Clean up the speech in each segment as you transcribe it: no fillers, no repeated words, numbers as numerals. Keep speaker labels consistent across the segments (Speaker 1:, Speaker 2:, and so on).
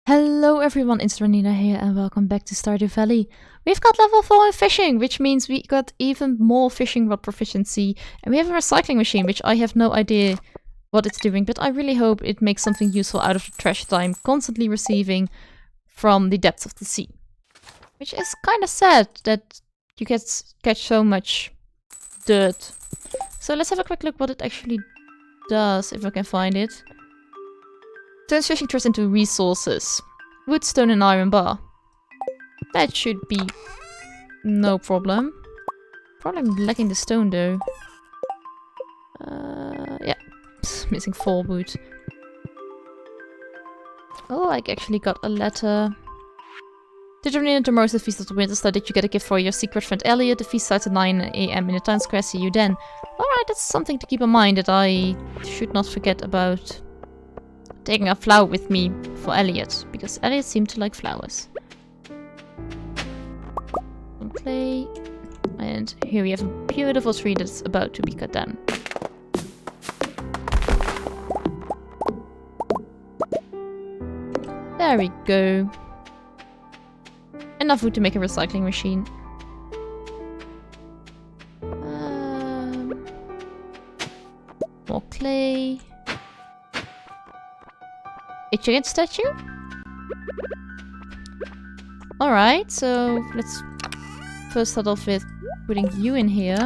Speaker 1: Hello everyone, it's Dranina here and welcome back to Stardew Valley. We've got level 4 in fishing, which means we got even more fishing rod proficiency. And we have a recycling machine, which I have no idea what it's doing, but I really hope it makes something useful out of the trash that I'm constantly receiving from the depths of the sea. Which is kind of sad that you catch so much dirt. So let's have a quick look what it actually does, if I can find it. Turns fishing trash into resources. Wood, stone and iron bar. That should be no problem. Probably lacking the stone though. Yeah. Missing 4 wood. Oh, I actually got a letter. Did you return tomorrow's the Feast of the Winter Star? Did you get a gift for your secret friend Elliot? The feast starts at 9 AM in the town square. See you then. Alright, that's something to keep in mind that I should not forget about. Taking a flower with me for Elliot, because Elliot seemed to like flowers. Some clay. And here we have a beautiful tree that's about to be cut down. There we go. Enough wood to make a recycling machine. More clay. A chicken statue? Alright, so let's first start off with putting you in here.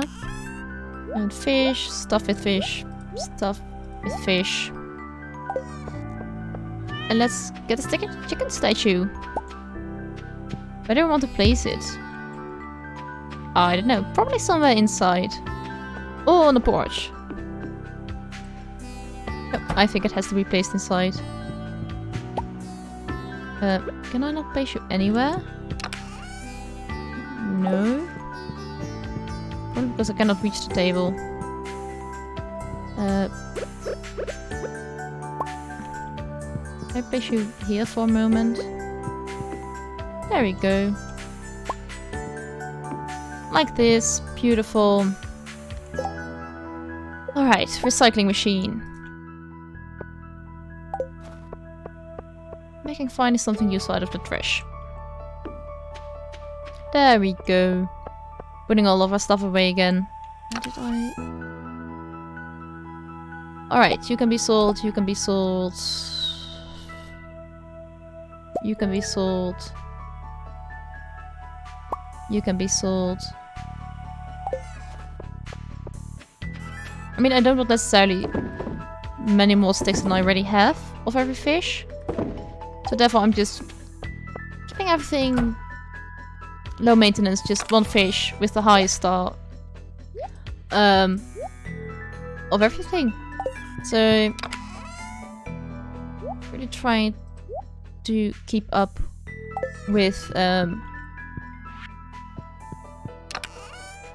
Speaker 1: And fish, stuff with fish, stuff with fish. And let's get a chicken statue. Where do I want to place it? I don't know, probably somewhere inside. Or on the porch. Yep, I think it has to be placed inside. Can I not place you anywhere? No. Probably because I cannot reach the table. Can I place you here for a moment? There we go. Like this. Beautiful. Alright, recycling machine. Making finding something useful out of the trash. There we go. Putting all of our stuff away again. How did I... Alright, you can be sold, you can be sold. You can be sold. You can be sold. I mean, I don't want necessarily many more sticks than I already have of every fish. So therefore I'm just keeping everything low maintenance, just one fish with the highest star of everything. So really trying to keep up with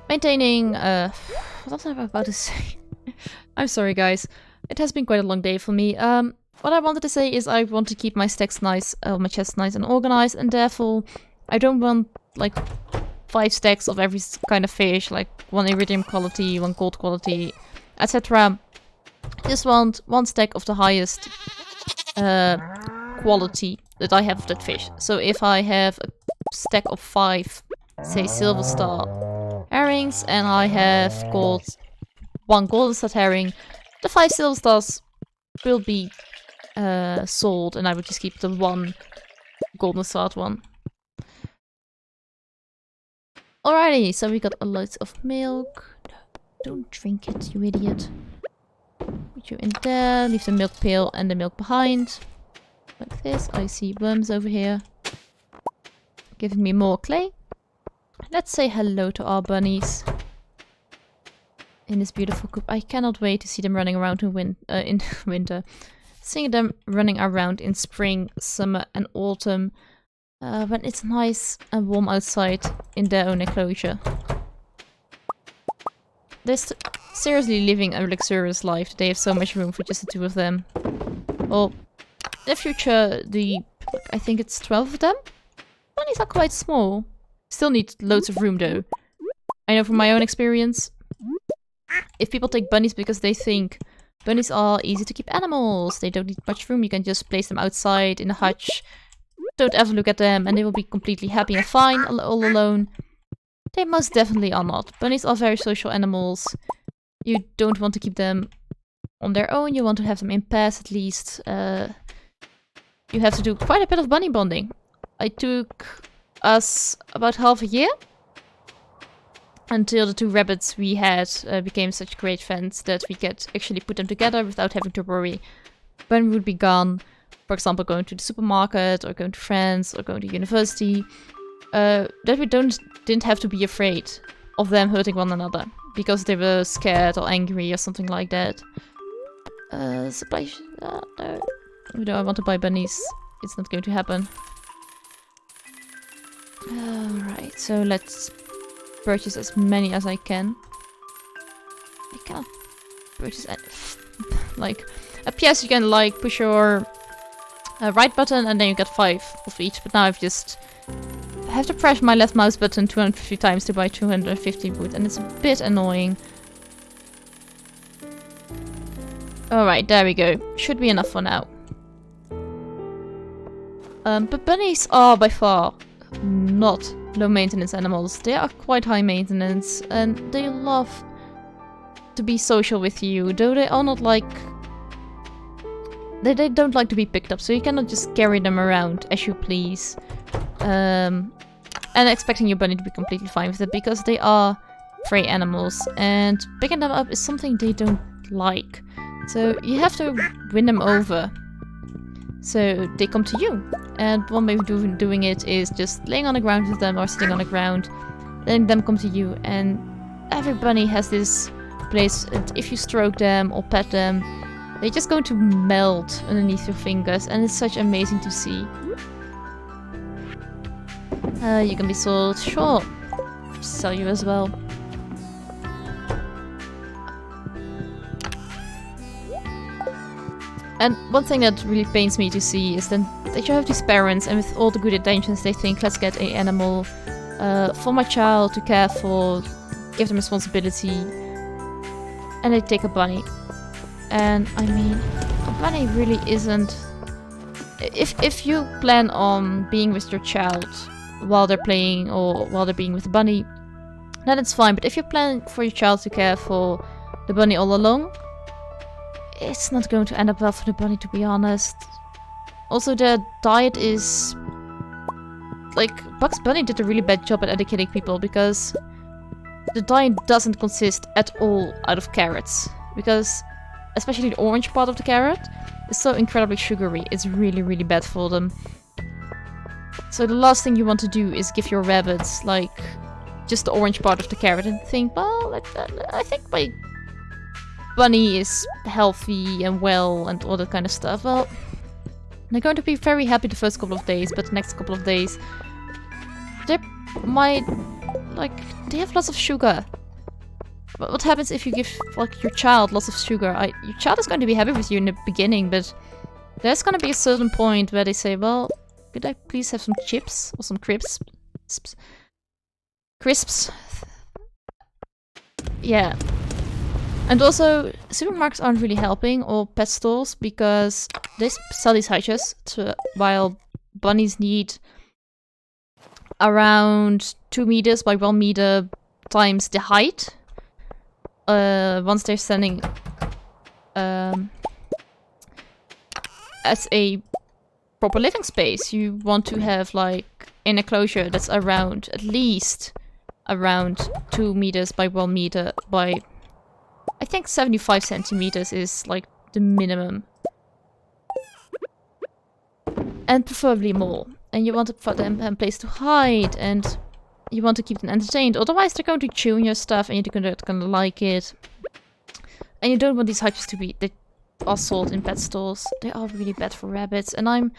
Speaker 1: maintaining what was I about to say? I'm sorry guys. It has been quite a long day for me. What I wanted to say is I want to keep my stacks nice, my chests nice and organized, and therefore I don't want like 5 stacks of every kind of fish, like 1 iridium quality, 1 gold quality, etc. Just want 1 stack of the highest quality that I have of that fish. So if I have a stack of 5, say silver star herrings, and I have got 1 golden star herring, the 5 silver stars will be sold, and I would just keep the 1 golden starred one. Alrighty, so we got a lot of milk. No, don't drink it, you idiot. Put you in there, leave the milk pail and the milk behind. Like this. I see worms over here. Giving me more clay. Let's say hello to our bunnies. In this beautiful coop. I cannot wait to see them running around in winter. Seeing them running around in spring, summer and autumn. When it's nice and warm outside in their own enclosure. They're seriously living a luxurious life. They have so much room for just the 2 of them. Well, in the future, I think it's 12 of them? Bunnies are quite small. Still need loads of room though. I know from my own experience. If people take bunnies because they think bunnies are easy to keep animals, they don't need much room, you can just place them outside in a hutch don't ever look at them and they will be completely happy and fine all alone. They most definitely are not. Bunnies are very social animals. You don't want to keep them on their own. You want to have them in pairs at least. You have to do quite a bit of bunny bonding. It took us about half a year until the 2 rabbits we had became such great friends that we could actually put them together without having to worry when we would be gone. For example, going to the supermarket or going to friends or going to university. That we didn't have to be afraid of them hurting one another because they were scared or angry or something like that. Supply... no. I want to buy bunnies. It's not going to happen. Alright, so let's purchase as many as I can. I cannot purchase any... like... At PS you can like push your right button and then you get 5 of each. But now I've just... I have to press my left mouse button 250 times to buy 250 wood. And it's a bit annoying. Alright, there we go. Should be enough for now. But bunnies are by far not low maintenance animals. They are quite high maintenance and they love to be social with you, though they are not like... They don't like to be picked up, so you cannot just carry them around as you please. And expecting your bunny to be completely fine with it, because they are prey animals and picking them up is something they don't like. So you have to win them over. So they come to you. And one way of doing it is just laying on the ground with them or sitting on the ground, letting them come to you. And every bunny has this place, and if you stroke them or pet them, they're just going to melt underneath your fingers, and it's such amazing to see. You can be sold, sure. Sell you as well. And one thing that really pains me to see is then that you have these parents, and with all the good intentions they think, let's get an animal for my child to care for, give them responsibility, and they take a bunny. And I mean, a bunny really isn't... If you plan on being with your child while they're playing or while they're being with the bunny, then it's fine. But if you plan for your child to care for the bunny all along, it's not going to end up well for the bunny, to be honest. Also, the diet is... Like, Bugs Bunny did a really bad job at educating people, because the diet doesn't consist at all out of carrots. Because, especially the orange part of the carrot, is so incredibly sugary. It's really, really bad for them. So the last thing you want to do is give your rabbits, like, just the orange part of the carrot and think, well, I think my bunny is healthy and well and all that kind of stuff. Well, they're going to be very happy the first couple of days, but the next couple of days, they might, like, they have lots of sugar. But what happens if you give, like, your child lots of sugar? Your child is going to be happy with you in the beginning, but there's going to be a certain point where they say, well, could I please have some chips or some crisps? Crisps. Yeah. And also, supermarkets aren't really helping, or pet stores, because they sell these hutches, while bunnies need around 2 meters by 1 meter times the height. Once they're standing as a proper living space, you want to have like an enclosure that's around at least around 2 meters by 1 meter by, I think 75 centimeters is like the minimum, and preferably more. And you want to put them in a place to hide, and you want to keep them entertained. Otherwise, they're going to chew on your stuff, and you're not going to like it. And you don't want these hutches to be... They are sold in pet stores. They are really bad for rabbits. And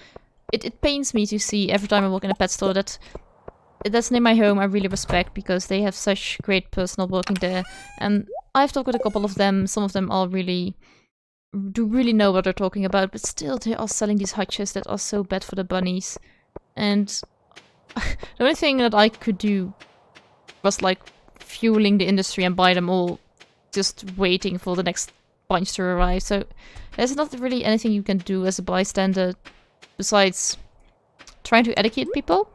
Speaker 1: it pains me to see every time I walk in a pet store that's near my home. I really respect, because they have such great personnel working there. And I've talked with a couple of them. Some of them are do really know what they're talking about. But still, they are selling these hutches that are so bad for the bunnies. And the only thing that I could do was like fueling the industry and buy them all, just waiting for the next bunch to arrive. So there's not really anything you can do as a bystander besides trying to educate people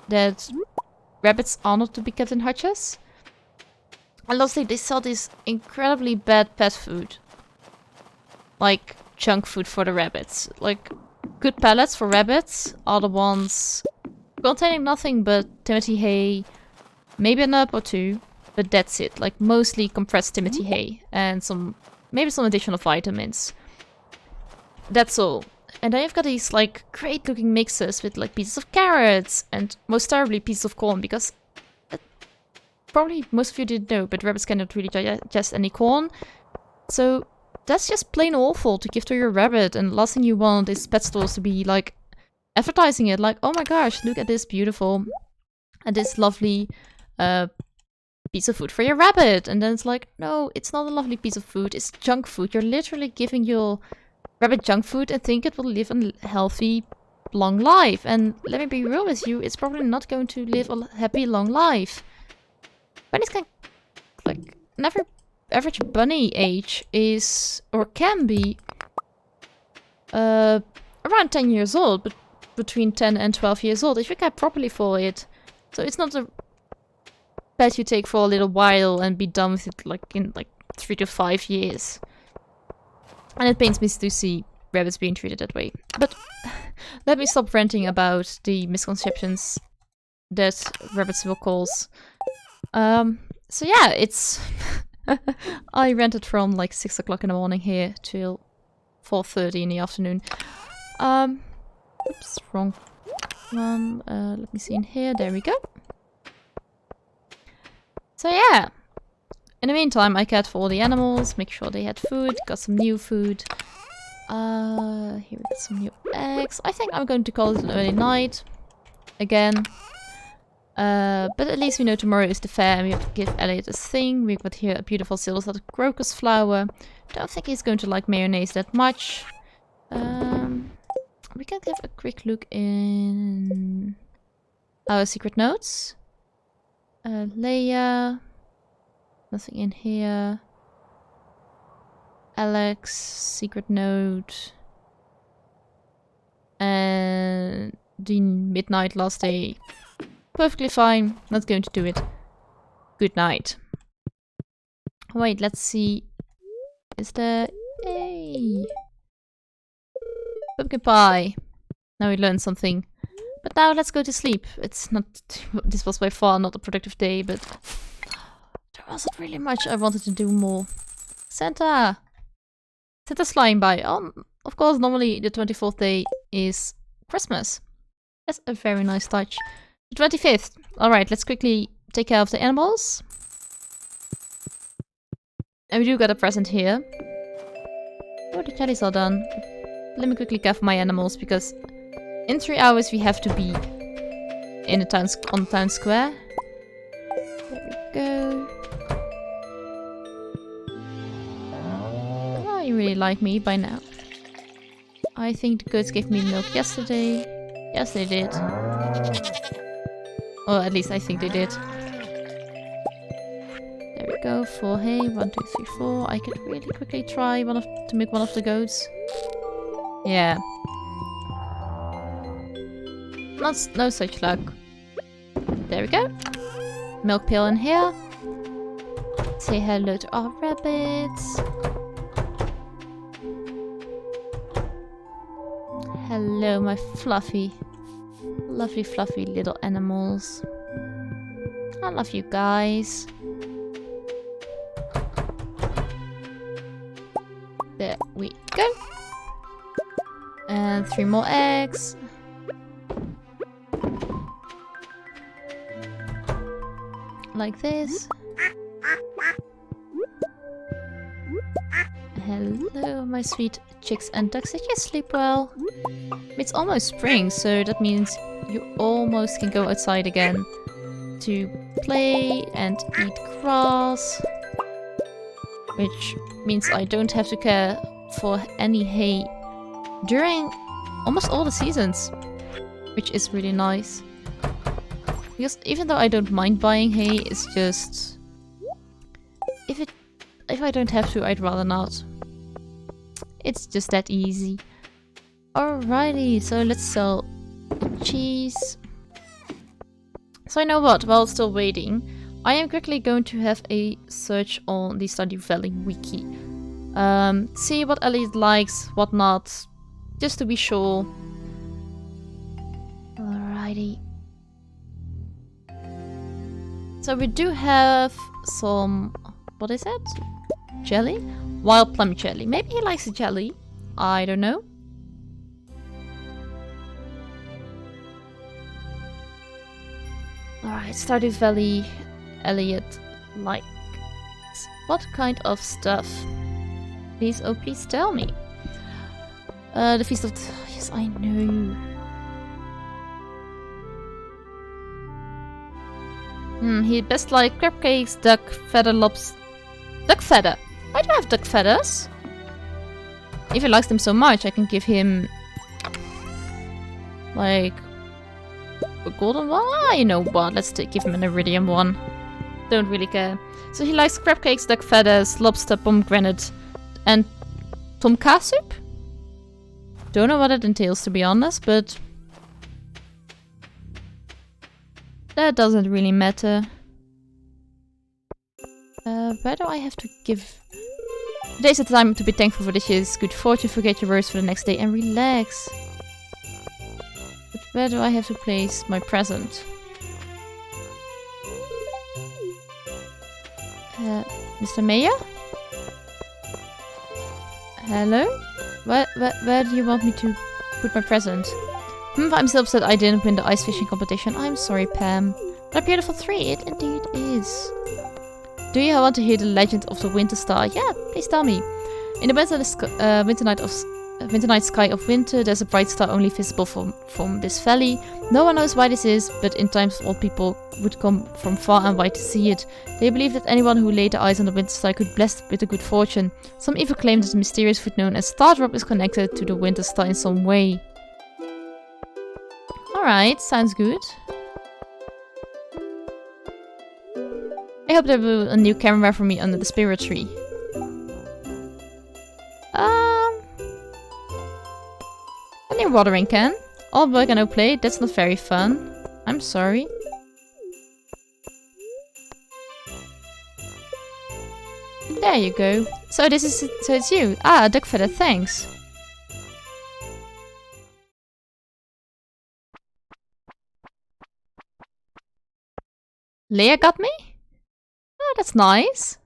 Speaker 1: that rabbits are not to be kept in hutches. And lastly, they sell this incredibly bad pet food. Like junk food for the rabbits. Like good pellets for rabbits are the ones containing nothing but Timothy hay, maybe a nub or two, but that's it. Like mostly compressed Timothy hay and maybe some additional vitamins. That's all. And then you've got these like great looking mixes with like pieces of carrots and most terribly pieces of corn, because probably most of you didn't know, but rabbits cannot really digest any corn. So that's just plain awful to give to your rabbit, and last thing you want is pet stores to be like advertising it like, oh my gosh, look at this beautiful and this lovely piece of food for your rabbit. And then it's like, no, it's not a lovely piece of food, it's junk food. You're literally giving your rabbit junk food and think it will live a healthy, long life. And let me be real with you, it's probably not going to live a happy, long life. Bunnies can, like, an average bunny age is, or can be, around 10 years old, but between 10 and 12 years old, if you care properly for it. So it's not a pet you take for a little while and be done with it, like, in, like, 3 to 5 years. And it pains me to see rabbits being treated that way. But let me stop ranting about the misconceptions that rabbits will cause. So yeah, it's... I rented from like 6 o'clock in the morning here till 4:30 in the afternoon. Oops, wrong one. Let me see in here. There we go. So yeah. In the meantime, I cared for all the animals, make sure they had food, got some new food. Here we got some new eggs. I think I'm going to call it an early night. Again. But at least we know tomorrow is the fair and we have to give Elliot a thing. We've got here a beautiful silver crocus flower. Don't think he's going to like mayonnaise that much. We can give a quick look in our secret notes. Leia. Nothing in here. Alex, secret note. And the midnight last day. Perfectly fine. Not going to do it. Good night. Wait, let's see. Is there... Hey! Pumpkin pie. Now we learned something. But now let's go to sleep. It's not... This was by far not a productive day, but... There wasn't really much I wanted to do more. Santa! Santa's flying by. Oh, of course, normally the 24th day is Christmas. That's a very nice touch. The 25th. Alright, let's quickly take care of the animals. And we do got a present here. Oh, the jellies are done. Let me quickly care for my animals, because in 3 hours we have to be in the on town square. There we go. Oh, you really like me by now. I think the goats gave me milk yesterday. Yes, they did. Or at least I think they did. There we go. 4 hay. 1, 2, 3, 4. I could really quickly try to make one of the goats. Yeah. No such luck. There we go. Milk pail in here. Say hello to our rabbits. Hello, my fluffy, lovely fluffy little animals. I love you guys. There we go. And 3 more eggs. Like this. Hello, my sweet chicks and ducks. Did you sleep well? It's almost spring, so that means you almost can go outside again to play and eat grass. Which means I don't have to care for any hay during almost all the seasons. Which is really nice. Because even though I don't mind buying hay, it's just... If I don't have to, I'd rather not. It's just that easy. Alrighty, so let's sell a cheese. So you know what, while still waiting, I am quickly going to have a search on the Stardew Valley wiki. See what Elliot likes, what not, just to be sure. Alrighty. So we do have some, what is it? Jelly? Wild plum jelly. Maybe he likes the jelly. I don't know. Alright, Stardew Valley, Elliot likes. What kind of stuff? Please, oh please tell me. The Feast of... Yes, I know. He best like crab cakes, duck, feather lobster... Duck feather! Why do I have duck feathers? If he likes them so much, I can give him... like... a golden one? Ah, you know what, let's give him an iridium one. Don't really care. So he likes crab cakes, duck feathers, lobster, pomegranate, and tomka soup? Don't know what it entails, to be honest, but... that doesn't really matter. Where do I have to give... Today's the time to be thankful for this year's good fortune, forget your worries for the next day, and relax. But where do I have to place my present? Mr. Mayor? Hello? Where do you want me to put my present? I'm still upset I didn't win the ice fishing competition. I'm sorry, Pam. But a beautiful 3, it indeed is. Do you want to hear the legend of the winter star? Yeah, please tell me. In the winter night sky of winter, there's a bright star only visible from this valley. No one knows why this is, but in times all people would come from far and wide to see it. They believe that anyone who laid their eyes on the winter star could be blessed with a good fortune. Some even claim that the mysterious food known as Star Drop is connected to the winter star in some way. Alright, sounds good. I hope there will be a new camera for me under the spirit tree. A new watering can. All work and no play, that's not very fun. I'm sorry. There you go. So it's you. Ah, duck feather, thanks. Leia got me? Oh, that's nice.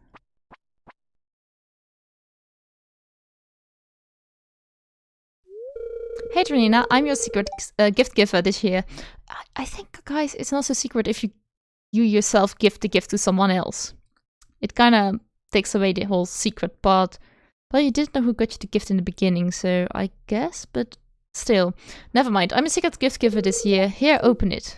Speaker 1: Hey Dranina, I'm your secret gift giver this year. I think, guys, it's not so secret if you yourself give the gift to someone else. It kind of takes away the whole secret part. Well, you didn't know who got you the gift in the beginning, so I guess, but still. Never mind, I'm a secret gift giver this year. Here, open it.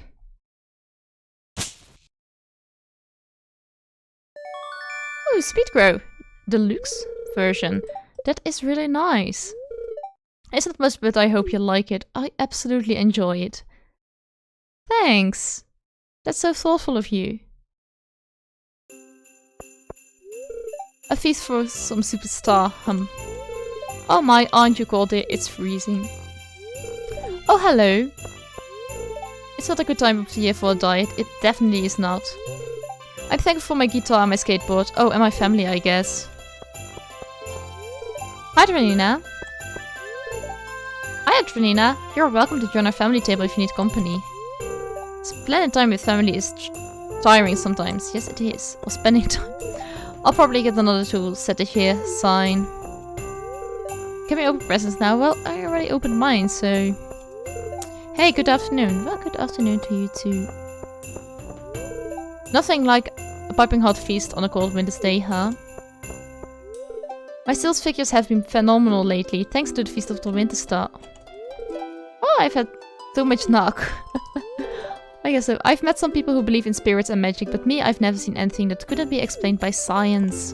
Speaker 1: Oh, Speed Grow. Deluxe version. That is really nice. It's not much, but I hope you like it. I absolutely enjoy it. Thanks. That's so thoughtful of you. A feast for some superstar, Oh my, aren't you cold there? It's freezing. Oh, hello. It's not a good time of the year for a diet. It definitely is not. I'm thankful for my guitar and my skateboard. Oh, and my family, I guess. Hi, Dranina. Hi, Dranina. You're welcome to join our family table if you need company. Spending time with family is tiring sometimes. Yes, it is. Or spending time. I'll probably get another tool set this year. Sign. Can we open presents now? Well, I already opened mine, so... Hey, good afternoon. Well, good afternoon to you too. Nothing like a piping hot feast on a cold winter's day, huh? My sales figures have been phenomenal lately, thanks to the Feast of the Winter Star. Oh, I've had too much knock. I guess so. I've met some people who believe in spirits and magic, but me, I've never seen anything that couldn't be explained by science.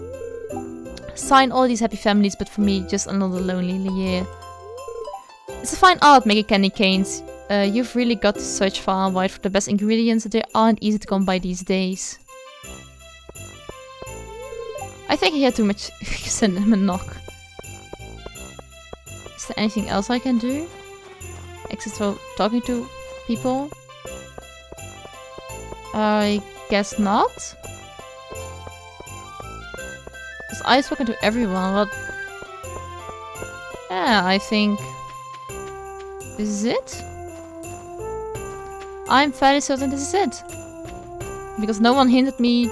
Speaker 1: Sign all these happy families, but for me, just another lonely year. It's a fine art making candy canes. You've really got to search far and wide for the best ingredients. They aren't easy to come by these days. I think he had too much. Send him a knock. Is there anything else I can do? Except for talking to people? I guess not. Because I've spoken to everyone, but... Yeah, I think... This is it? I'm fairly certain this is it. Because no one hinted me...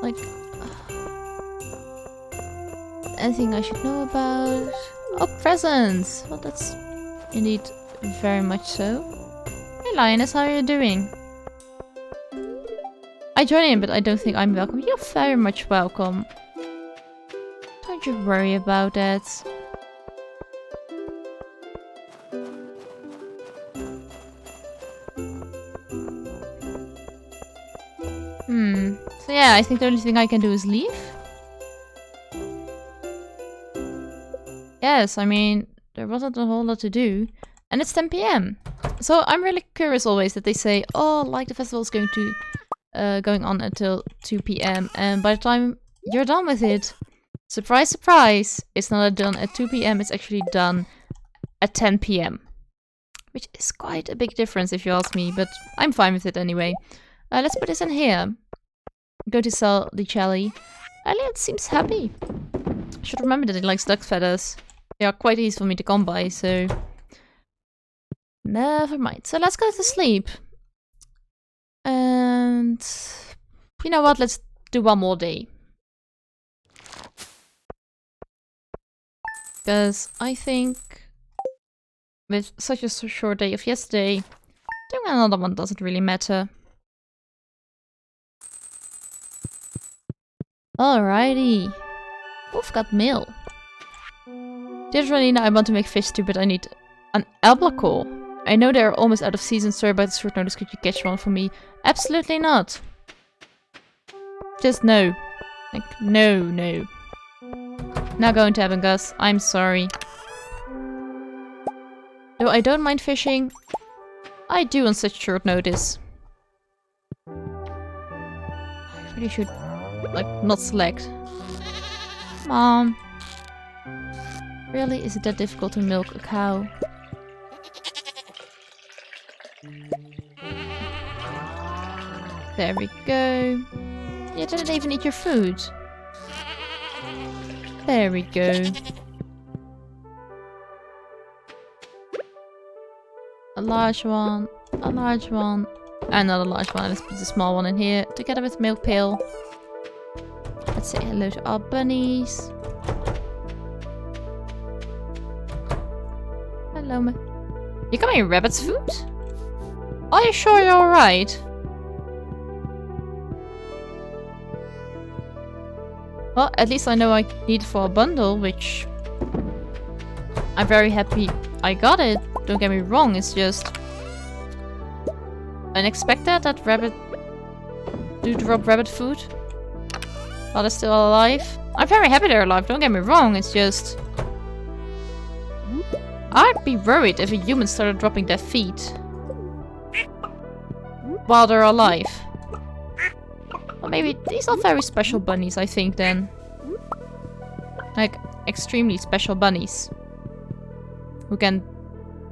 Speaker 1: Like... Anything I should know about? Oh, presents! Well, that's indeed very much so. Hey Lioness, how are you doing? I joined in, but I don't think I'm welcome. You're very much welcome. Don't you worry about that. So yeah, I think the only thing I can do is leave. Yes, I mean, there wasn't a whole lot to do. And it's 10 PM. So I'm really curious always that they say, oh, like the festival is going on until 2 PM. And by the time you're done with it, surprise, surprise, it's not done at 2 PM, it's actually done at 10 PM. Which is quite a big difference if you ask me, but I'm fine with it anyway. Let's put this in here. Go to sell the jelly. Elliot seems happy. I should remember that he likes duck feathers. They are quite easy for me to come by, so... Never mind. So let's go to sleep. And... You know what? Let's do one more day. Because I think... With such a short day of yesterday, doing another one doesn't really matter. Alrighty. We've got mail. Dear Dranina, I want to make fish stew, but I need an albacore. I know they're almost out of season. Sorry about the short notice. Could you catch one for me? Absolutely not. Just no. Like, no. Not going to happen, Gus. I'm sorry. Though I don't mind fishing, I do on such short notice. I really should, like, not select. Mom. Really? Is it that difficult to milk a cow? There we go. You didn't even eat your food. There we go. A large one, and another large one. Let's put the small one in here, together with milk pail. Let's say hello to our bunnies. Hello, you got my rabbit's food? Are you sure you're alright? Well, at least I know I need it for a bundle, which... I'm very happy I got it. Don't get me wrong, it's just... unexpected that rabbit... do drop rabbit food. While they're still alive. I'm very happy they're alive, don't get me wrong, it's just... I'd be worried if a human started dropping their feet. While they're alive. Well, maybe these are very special bunnies, I think, then. Like, extremely special bunnies. Who can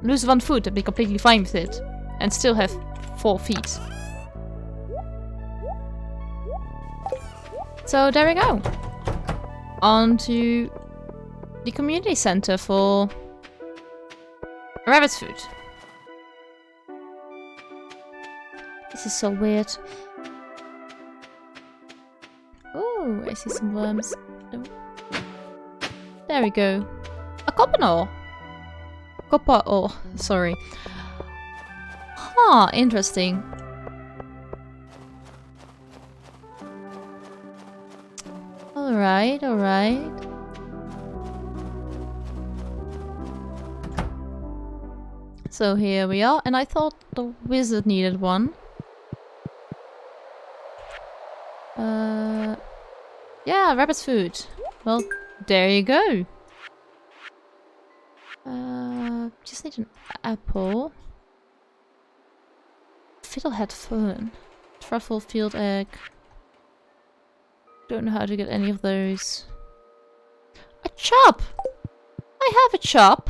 Speaker 1: lose one foot and be completely fine with it. And still have 4 feet. So, there we go. On to the community center for rabbit's food. This is so weird. Oh, I see some worms. Oh. There we go. A copper ore. Copper ore, sorry. Huh, interesting. Alright, alright. So here we are, and I thought the wizard needed one. Yeah, rabbit's food. Well, there you go. Just need an apple. Fiddlehead fern. Truffle field egg. Don't know how to get any of those. A chop! I have a chop!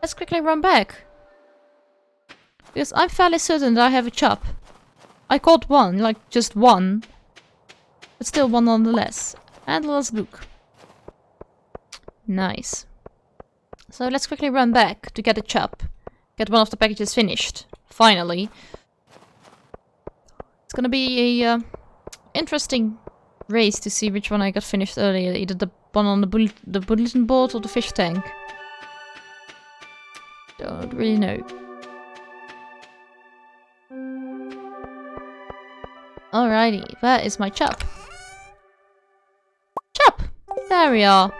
Speaker 1: Let's quickly run back. Because I'm fairly certain that I have a chop. I caught one, like just one. But still one nonetheless. And let's look. Nice. So let's quickly run back to get a chop. Get one of the packages finished. Finally. It's gonna be a interesting race to see which one I got finished earlier. Either the one on the bulletin board or the fish tank. Don't really know. Alrighty, where is my chop? Chop! There we are.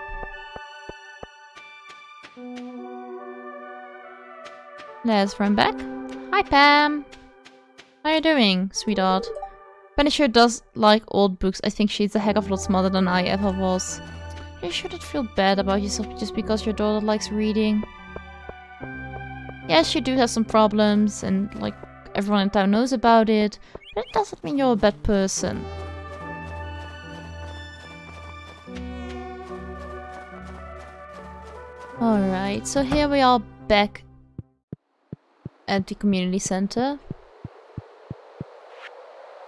Speaker 1: Let's run back. Hi Pam! How are you doing, sweetheart? Penny sure does like old books. I think she's a heck of a lot smarter than I ever was. You shouldn't feel bad about yourself just because your daughter likes reading. Yes, you do have some problems, and like everyone in town knows about it, but it doesn't mean you're a bad person. Alright, so here we are back at the community center.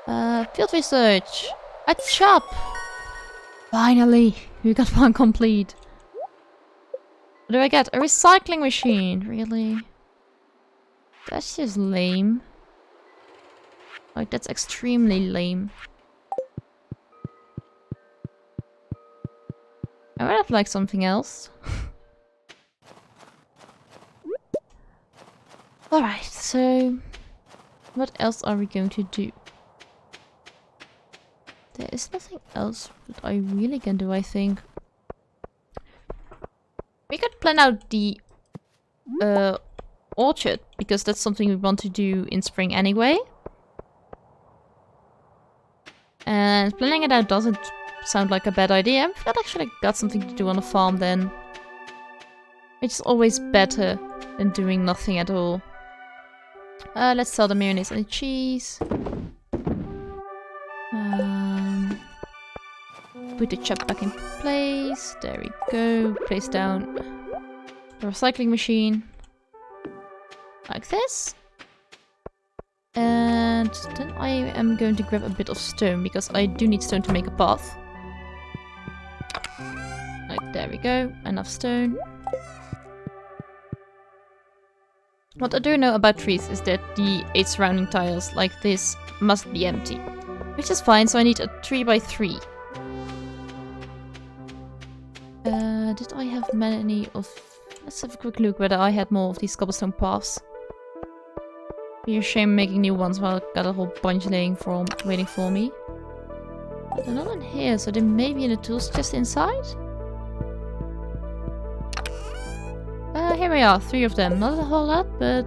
Speaker 1: Field research! A chop! Finally! We got one complete. What do I get? A recycling machine! Really? That's just lame. Like, that's extremely lame. I would have liked something else. Alright, so... what else are we going to do? There is nothing else that I really can do, I think. We could plan out the orchard, because that's something we want to do in spring anyway. And planning it out doesn't sound like a bad idea. We've got actually got something to do on the farm then. Which is always better than doing nothing at all. Let's sell the mayonnaise and the cheese. Put the chop back in place. There we go. Place down the recycling machine. Like this. And then I am going to grab a bit of stone, because I do need stone to make a path. Like, there we go. Enough stone. What I do know about trees is that the 8 surrounding tiles, like this, must be empty. Which is fine, so I need a 3x3. Did I have many of... Let's have a quick look whether I had more of these cobblestone paths. Be a shame making new ones while I've got a whole bunch waiting for me. But they're not in here, so they may be in the tools just inside? Here we are, 3 of them. Not a whole lot, but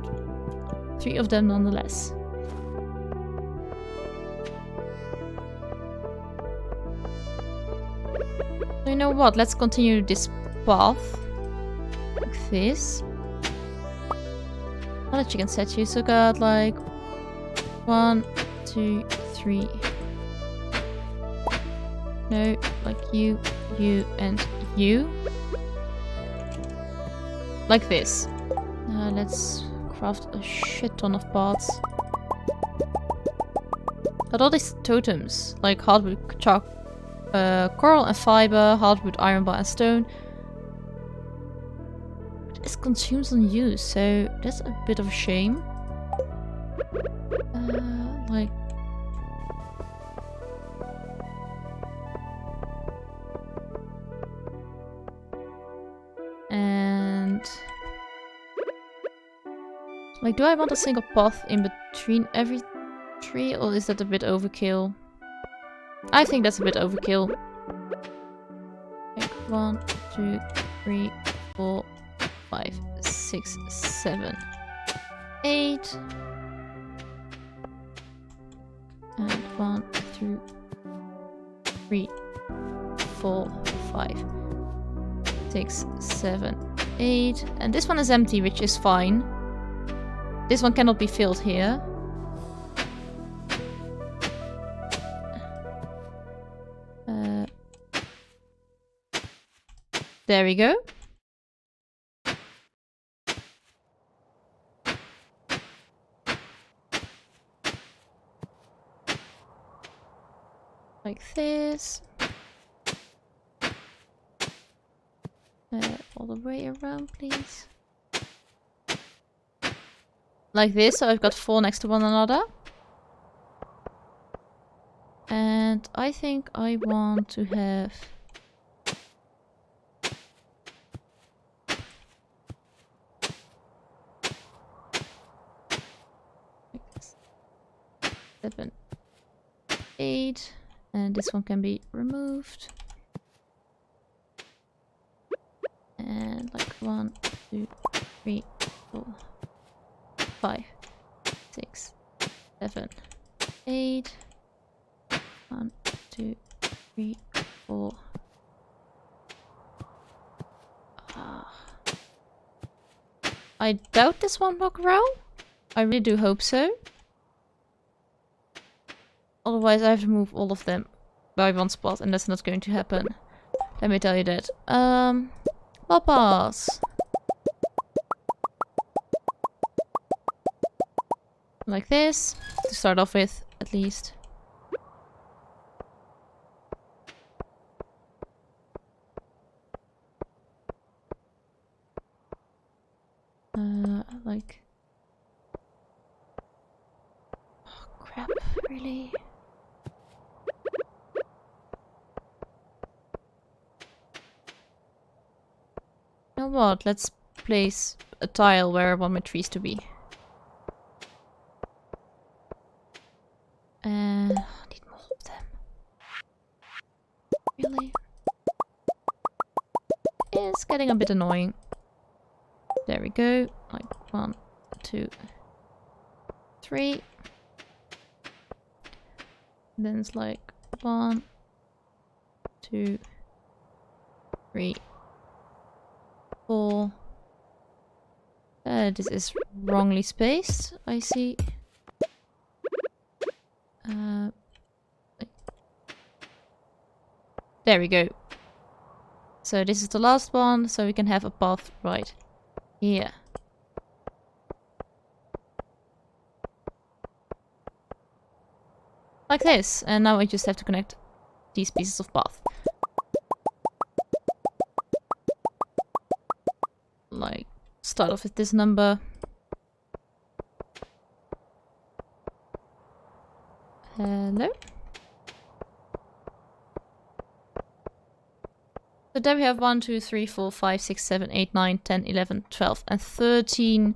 Speaker 1: 3 of them nonetheless. So you know what, let's continue this path. Like this. Another chicken statue, so got like 1, 2, 3. No, like you, and you. Like this. Let's craft a shit ton of parts. Got all these totems, like hardwood, chalk, coral and fiber, hardwood, iron bar and stone. It's consumed on use, so that's a bit of a shame. Like... And... like, do I want a single path in between every tree, or is that a bit overkill? I think that's a bit overkill. Like 1, 2, 3, 4, 5, 6, 7, 8. And 1, 2, 3, 4, 5, 6, 7, 8. And this one is empty, which is fine. This one cannot be filled here. There we go. Like this. All the way around, please. Like this, so I've got 4 next to one another. And I think I want to have... like this. 7, 8. And this one can be removed. And like 1, 2, 3, 4, 5, 6, 7, 8. 1, 2, 3, 4. I doubt this one will grow. I really do hope so. Otherwise I have to move all of them by one spot and that's not going to happen. Let me tell you that. Papas. Like this. To start off with, at least. Like... oh, crap, really? You know what? Let's place a tile where I want my trees to be. And I need more of them. Really? It's getting a bit annoying. There we go. Like 1, 2, 3. Then it's like 1, 2, 3, 4. This is wrongly spaced, I see. There we go. So this is the last one, so we can have a path right here. Like this. And now I just have to connect these pieces of path. Like, start off with this number. Hello? So there we have 1, 2, 3, 4, 5, 6, 7, 8, 9, 10, 11, 12, and 13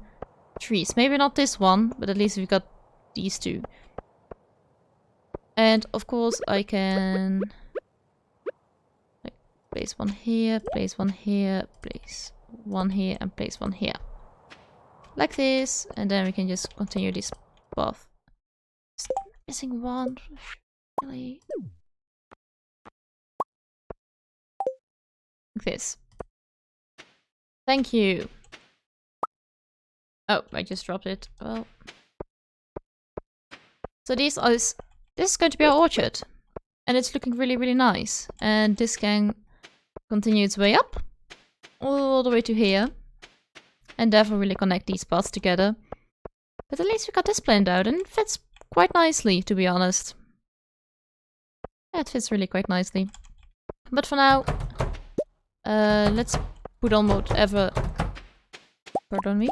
Speaker 1: trees. Maybe not this one, but at least we've got these 2. And of course I can like place one here, place one here, place one here, and place one here. Like this, and then we can just continue this path. Just missing one, really. Like this. Thank you. Oh, I just dropped it. Well. So this is going to be our orchard. And it's looking really, really nice. And this can continue its way up. All the way to here. And therefore really connect these paths together. But at least we got this planned out. And it fits quite nicely, to be honest. Yeah, it fits really quite nicely. But for now... let's put on whatever... pardon me.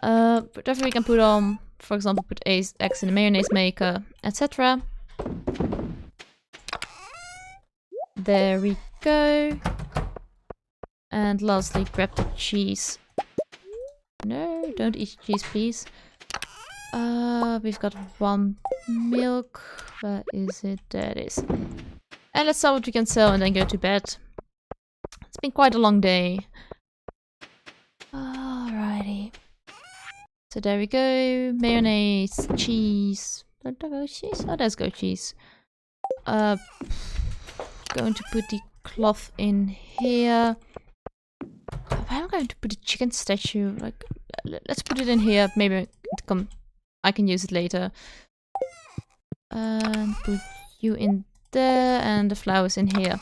Speaker 1: Whatever we can put on, for example, put eggs in the mayonnaise maker, etc. There we go. And lastly, grab the cheese. No, don't eat cheese, please. We've got 1 milk. Where is it? There it is. And let's sell what we can sell and then go to bed. It's been quite a long day. Alrighty. So there we go. Mayonnaise, cheese. Don't go cheese? Oh, there's goat cheese. Going to put the cloth in here. I'm going to put a chicken statue. Like, let's put it in here. Maybe I can use it later. Put you in there and the flowers in here.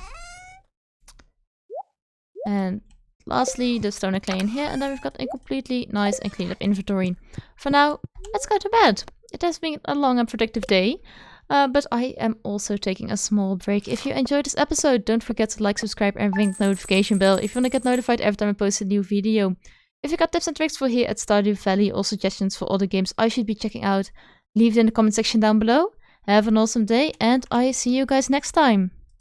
Speaker 1: And lastly, the stone and clay in here, and then we've got a completely nice and cleaned up inventory. For now, let's go to bed. It has been a long and productive day. But I am also taking a small break. If you enjoyed this episode, don't forget to like, subscribe, and ring the notification bell if you want to get notified every time I post a new video. If you got tips and tricks for here at Stardew Valley or suggestions for other games I should be checking out, leave it in the comment section down below. Have an awesome day, and I see you guys next time.